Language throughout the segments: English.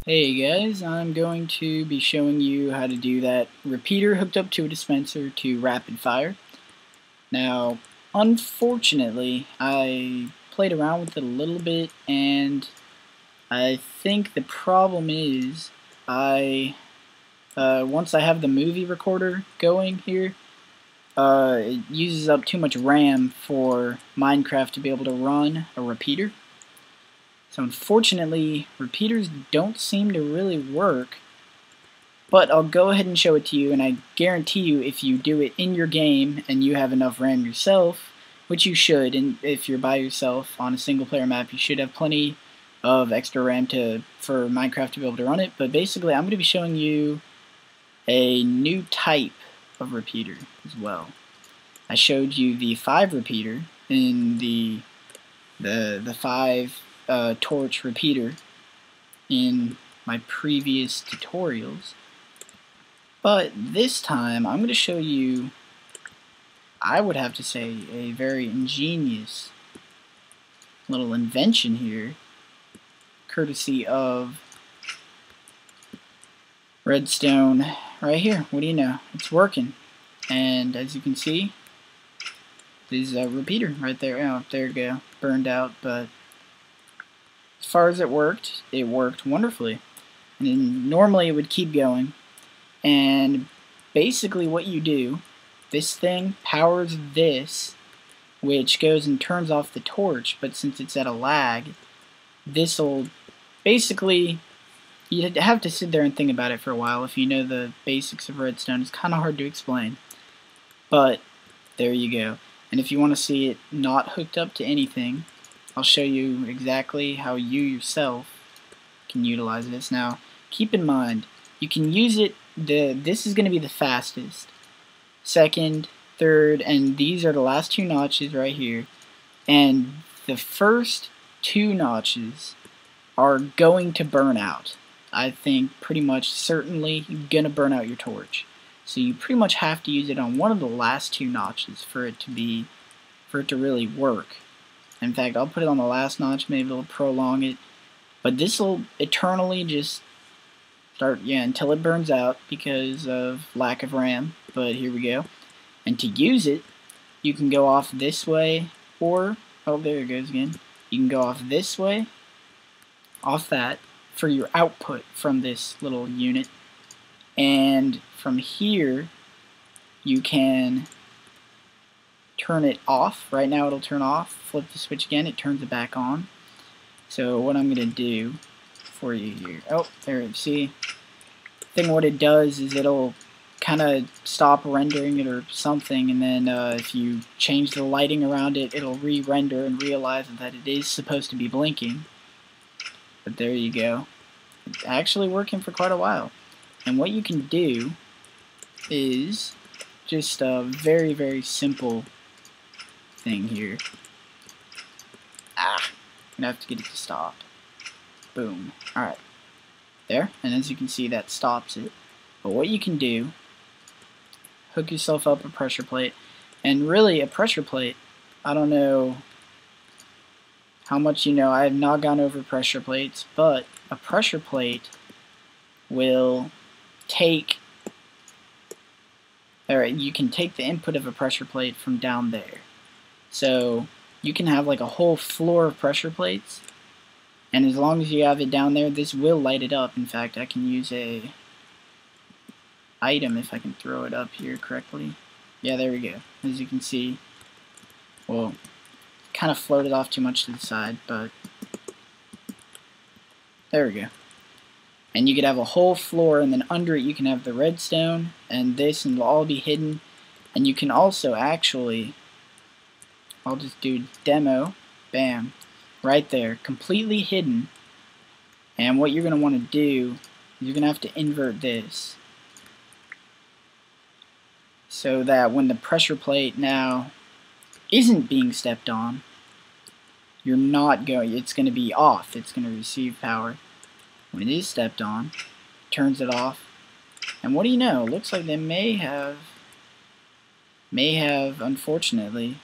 Hey guys, I'm going to be showing you how to do that repeater hooked up to a dispenser to rapid fire. Now, unfortunately, I played around with it a little bit, and I think the problem is once I have the movie recorder going here, it uses up too much RAM for Minecraft to be able to run a repeater. So unfortunately, repeaters don't seem to really work, but I'll go ahead and show it to you, and I guarantee you if you do it in your game and you have enough RAM yourself, which you should, and if you're by yourself on a single player map, you should have plenty of extra RAM for Minecraft to be able to run it. But basically, I'm going to be showing you a new type of repeater as well. I showed you the 5 repeater in the 5 torch repeater in my previous tutorials, but this time I'm going to show you, I would have to say, a very ingenious little invention here, courtesy of redstone right here. What do you know? It's working, and as you can see, this is a repeater right there. Oh, there you go, burned out, but as far as it worked wonderfully. And then normally it would keep going, and basically what you do, this thing powers this, which goes and turns off the torch, but since it's at a lag, this'll basically, you'd have to sit there and think about it for a while. If you know the basics of redstone, it's kind of hard to explain, but there you go. And if you want to see it not hooked up to anything, I'll show you exactly how you yourself can utilize this. Now, keep in mind, you can use it, this is going to be the fastest. Second, third, and these are the last 2 notches right here. And the first 2 notches are going to burn out. I think pretty much certainly you're going to burn out your torch. So you pretty much have to use it on one of the last 2 notches for it to really work. In fact, I'll put it on the last notch, maybe it'll prolong it. But this will eternally just start, until it burns out because of lack of RAM. But here we go. And to use it, you can go off this way, or, oh, there it goes again. You can go off this way, off that, for your output from this little unit. And from here, you can turn it off. Right now it'll turn off. Flip the switch again, it turns it back on. So what I'm going to do for you here, oh, there you see. What it does is it'll kind of stop rendering it or something, and then if you change the lighting around it, it'll re-render and realize that it is supposed to be blinking. But there you go. It's actually working for quite a while. And what you can do is just a very, very simple thing here. I'm gonna have to get it to stop. Boom. Alright. There. And as you can see, that stops it. But what you can do, hook yourself up a pressure plate. And really, a pressure plate, I don't know how much you know. I have not gone over pressure plates, but a pressure plate will take, alright, you can take the input of a pressure plate from down there. So you can have like a whole floor of pressure plates, and as long as you have it down there, this will light it up. In fact, I can use a item if I can throw it up here correctly. Yeah, there we go. As you can see, well, kind of floated off too much to the side, but there we go. And you could have a whole floor, and then under it you can have the redstone and this, and it'll all be hidden. And you can also actually, I'll just do demo, bam, right there, completely hidden. And what you're going to want to do, you're going to have to invert this, so that when the pressure plate now isn't being stepped on, you're not going, it's going to be off, it's going to receive power. When it is stepped on, turns it off. And what do you know, looks like they may have unfortunately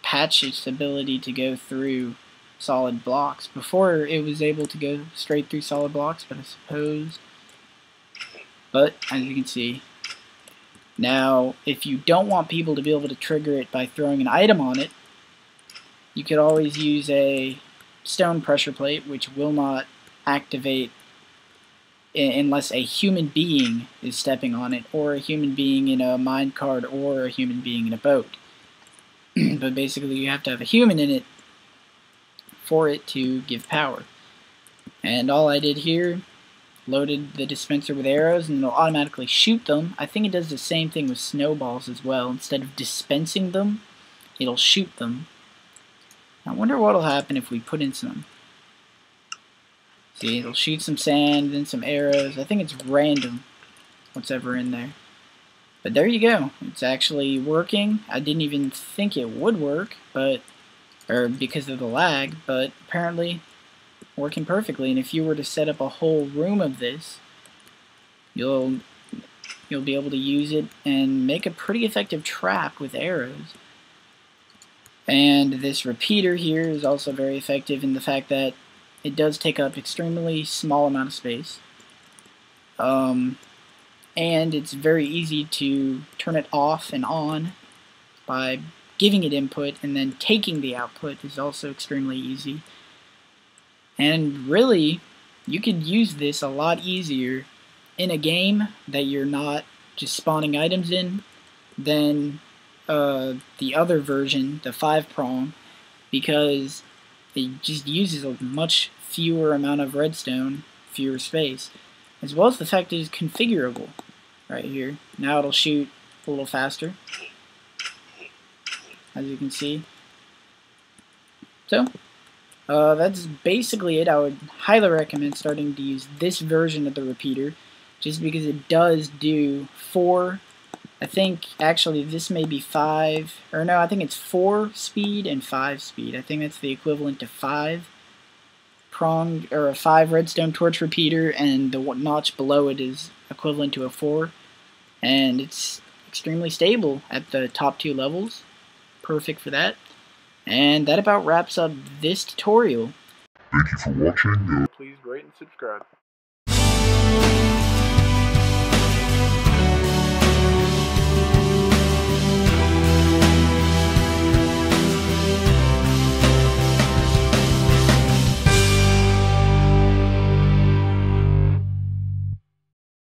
patched its ability to go through solid blocks. Before it was able to go straight through solid blocks, but I suppose. But as you can see, now if you don't want people to be able to trigger it by throwing an item on it, you could always use a stone pressure plate, which will not activate unless a human being is stepping on it, or a human being in a minecart, or a human being in a boat. But basically you have to have a human in it for it to give power. And all I did here, loaded the dispenser with arrows, and it'll automatically shoot them. I think it does the same thing with snowballs as well. Instead of dispensing them, it'll shoot them. I wonder what'll happen if we put in some. See, it'll shoot some sand, then some arrows. I think it's random what's ever in there. But there you go. It's actually working. I didn't even think it would work, or because of the lag, but apparently working perfectly. And if you were to set up a whole room of this, you'll be able to use it and make a pretty effective trap with arrows. And this repeater here is also very effective in the fact that it does take up extremely small amount of space. And it's very easy to turn it off and on by giving it input, and then taking the output is also extremely easy. And really, you could use this a lot easier in a game that you're not just spawning items in than the other version, the 5-prong, because it just uses a much fewer amount of redstone, fewer space, as well as the fact that it's configurable right here. Now it'll shoot a little faster, as you can see. So that's basically it. I would highly recommend starting to use this version of the repeater, just because it does do 4, I think actually this may be 5, or no, I think it's 4 speed and 5 speed. I think that's the equivalent to 5 prong, or a 5 redstone torch repeater, and the notch below it is equivalent to a 4. And it's extremely stable at the top 2 levels. Perfect for that. And that about wraps up this tutorial. Thank you for watching. Please rate and subscribe.